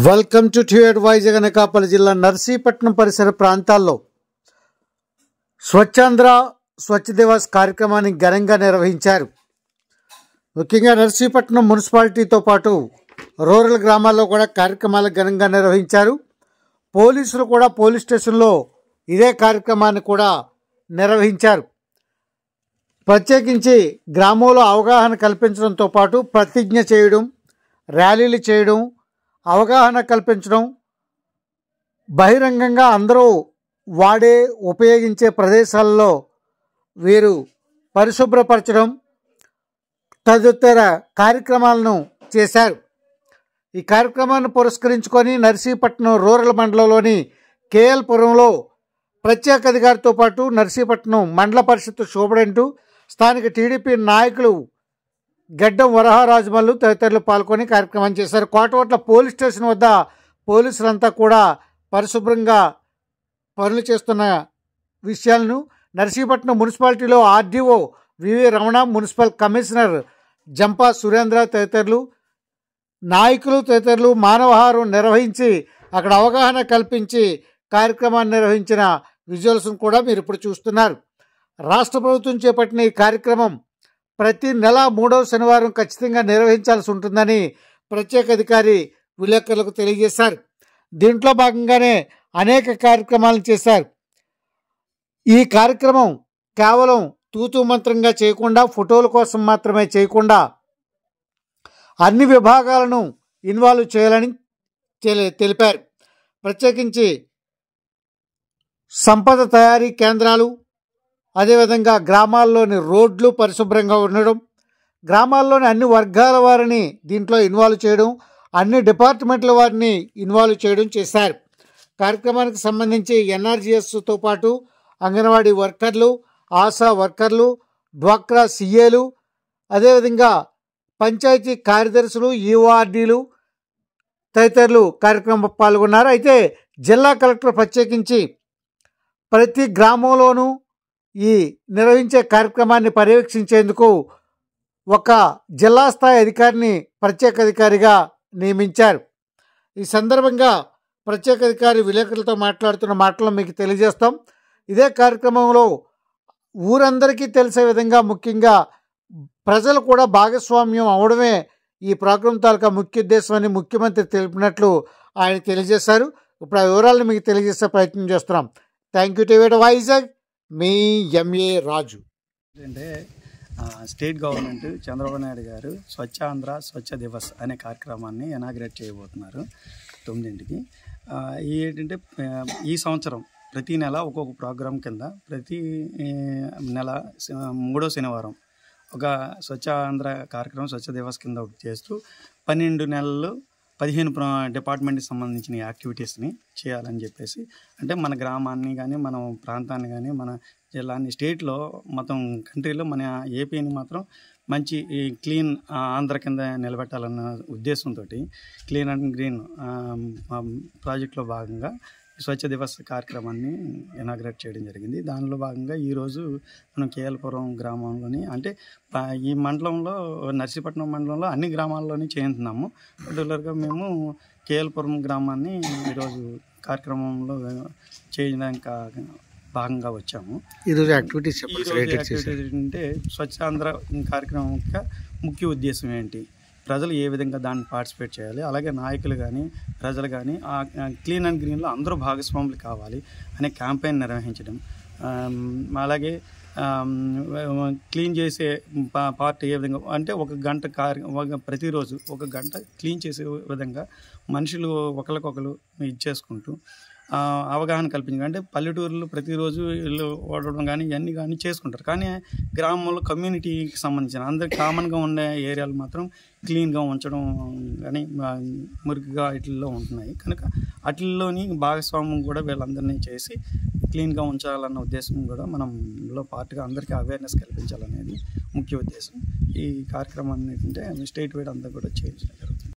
Welcome to ట్యూడ్ Vizag Anakapalli జిల్లా నర్సీపట్నం పరిసర ప్రాంతాల్లో స్వచ్ఛాంధ్ర స్వచ్ఛ దివస్ కార్యక్రమాన్ని ఘనంగా నిర్వహించారు. ముఖ్యంగా నర్సీపట్నం మున్సిపాలిటీతో పాటు రూరల్ గ్రామాల్లో కూడా కార్యక్రమాలు ఘనంగా నిర్వహించారు. పోలీసులు కూడా పోలీస్ స్టేషన్లో ఇదే కార్యక్రమాన్ని కూడా నిర్వహించారు. ప్రత్యేకించి గ్రామంలో అవగాహన కల్పించడంతో పాటు ప్రతిజ్ఞ చేయడం, ర్యాలీలు చేయడం, అవగాహన కల్పించడం, బహిరంగంగా అందరూ ఉపయోగించే ప్రదేశాల్లో వీరు పరిశుభ్రపరచడం తదితర కార్యక్రమాలను చేశారు. ఈ కార్యక్రమాన్ని పురస్కరించుకొని నర్సీపట్నం రూరల్ మండలంలోని కేఎల్పురంలో ప్రత్యేక అధికారితో పాటు నర్సీపట్నం మండల పరిషత్ సూపరింటెండెంట్, స్థానిక టీడీపీ నాయకులు గడ్డం వరహారాజమల్లు తదితరులు పాల్గొని కార్యక్రమం చేశారు. కోటవట్ల పోలీస్ స్టేషన్ వద్ద పోలీసులంతా కూడా పరిశుభ్రంగా పనులు చేస్తున్న విషయాలను నర్సీపట్నం మున్సిపాలిటీలో RDO VV Ramana, municipal commissioner Jampa Surendra తదితరులు నాయకులు తదితరులు మానవహారం నిర్వహించి అక్కడ అవగాహన కల్పించి కార్యక్రమాన్ని నిర్వహించిన విజువల్స్ను కూడా మీరు ఇప్పుడు చూస్తున్నారు. రాష్ట్ర ప్రభుత్వం చేపట్టిన ఈ కార్యక్రమం ప్రతి నెల 3వ శనివారం ఖచ్చితంగా నిర్వహించాల్సి ఉంటుందని ప్రత్యేక అధికారి విలేకరులకు తెలియజేశారు. దీంట్లో భాగంగానే అనేక కార్యక్రమాలను చేశారు. ఈ కార్యక్రమం కేవలం తూతూ మంత్రంగా చేయకుండా, ఫోటోల కోసం మాత్రమే చేయకుండా అన్ని విభాగాలను ఇన్వాల్వ్ చేయాలని తెలిపారు. ప్రత్యేకించి సంపద తయారీ కేంద్రాలు, అదేవిధంగా గ్రామాల్లోని రోడ్లు పరిశుభ్రంగా ఉండడం, గ్రామాల్లోని అన్ని వర్గాల వారిని దీంట్లో ఇన్వాల్వ్ చేయడం, అన్ని డిపార్ట్మెంట్ల వారిని ఇన్వాల్వ్ చేయడం చేశారు. కార్యక్రమానికి సంబంధించి ఎన్ఆర్జీఎస్తో పాటు అంగన్వాడీ వర్కర్లు, ఆశా వర్కర్లు, డ్వాక్రా సీఏలు, అదేవిధంగా పంచాయతీ కార్యదర్శులు, ఈఓఆర్డీలు తదితరులు కార్యక్రమంలో పాల్గొన్నారు. అయితే జిల్లా కలెక్టర్ ప్రత్యేకించి ప్రతి గ్రామంలోనూ ఈ నిర్వహించే కార్యక్రమాన్ని పర్యవేక్షించేందుకు ఒక జిల్లా స్థాయి అధికారిని ప్రత్యేక అధికారిగా నియమించారు. ఈ సందర్భంగా ప్రత్యేక అధికారి విలేకరులతో మాట్లాడుతున్న మాటలు మీకు తెలియజేస్తాం. ఇదే కార్యక్రమంలో ఊరందరికీ తెలిసే విధంగా ముఖ్యంగా ప్రజలు కూడా భాగస్వామ్యం అవడమే ఈ ప్రోగ్రాం తాలూకా ముఖ్య ఉద్దేశం అని ముఖ్యమంత్రి తెలిపినట్లు ఆయన తెలియజేశారు. ఇప్పుడు ఆ వివరాలను మీకు తెలియజేసే ప్రయత్నం చేస్తున్నాం. థ్యాంక్ యూ టు వైజాగ్, మీ ఎంఏ రాజు. అంటే స్టేట్ గవర్నమెంట్ చంద్రబాబు నాయుడు గారు స్వచ్ఛ ఆంధ్ర స్వచ్ఛ దివస్ అనే కార్యక్రమాన్ని ఇనాగ్రేట్ చేయబోతున్నారు 9ంటికి. ఏంటంటే ఈ సంవత్సరం ప్రతి నెల ఒక్కొక్క ప్రోగ్రాం కింద ప్రతి నెల 3వ శనివారం ఒక స్వచ్ఛ ఆంధ్ర కార్యక్రమం స్వచ్ఛ దివస్ కింద ఒకటి చేస్తూ 12 నెలలు 15 డిపార్ట్మెంట్కి సంబంధించిన యాక్టివిటీస్ని చేయాలని చెప్పేసి, అంటే మన గ్రామాన్ని కానీ మన ప్రాంతాన్ని కానీ మన జిల్లాని స్టేట్లో మొత్తం కంట్రీలో మన ఏపీని మాత్రం మంచి ఈ క్లీన్ ఆంధ్ర కింద నిలబెట్టాలన్న ఉద్దేశంతో క్లీన్ అండ్ గ్రీన్ ప్రాజెక్టులో భాగంగా స్వచ్ఛ దివస్ కార్యక్రమాన్ని ఇనాగ్రేట్ చేయడం జరిగింది. దానిలో భాగంగా ఈరోజు మనం కేఎల్పురం గ్రామంలోని, అంటే ఈ మండలంలో నర్సీపట్నం మండలంలో అన్ని గ్రామాల్లోని చేస్తున్నాము. పర్టికులర్గా మేము కేఎల్పురం గ్రామాన్ని ఈరోజు కార్యక్రమంలో చేయడానికి భాగంగా వచ్చాము. ఈరోజు యాక్టివిటీస్ అంటే స్వచ్ఛ ఆంధ్ర కార్యక్రమం యొక్క ముఖ్య ఉద్దేశం ఏంటి, ప్రజలు ఏ విధంగా దాన్ని పార్టిసిపేట్ చేయాలి, అలాగే నాయకులు కానీ ప్రజలు కానీ ఆ క్లీన్ అండ్ గ్రీన్లో అందరూ భాగస్వాములు కావాలి అనే క్యాంపెయిన్ నిర్వహించడం, అలాగే క్లీన్ చేసే పార్ట్ ఏ విధంగా అంటే ఒక గంట ప్రతిరోజు ఒక గంట క్లీన్ చేసే విధంగా మనుషులు ఒకరికొకరు ఇచ్చేసుకుంటూ అవగాహన కల్పించడం. అంటే పల్లెటూరులో ప్రతిరోజు ఇల్లు ఓడడం కానీ ఇవన్నీ కానీ చేసుకుంటారు, కానీ గ్రామంలో కమ్యూనిటీకి సంబంధించిన అందరికి కామన్గా ఉండే ఏరియాలు మాత్రం క్లీన్గా ఉంచడం కానీ మురికిగా వాటిల్లో ఉంటున్నాయి. కనుక వాటిల్లోని భాగస్వామ్యం కూడా వీళ్ళందరినీ చేసి క్లీన్గా ఉంచాలన్న ఉద్దేశం కూడా మనంలో పార్ట్గా అందరికీ అవేర్నెస్ కల్పించాలనేది ముఖ్య ఉద్దేశం. ఈ కార్యక్రమాన్ని ఏంటంటే స్టేట్ వైడ్ అంతా కూడా చేయించడం.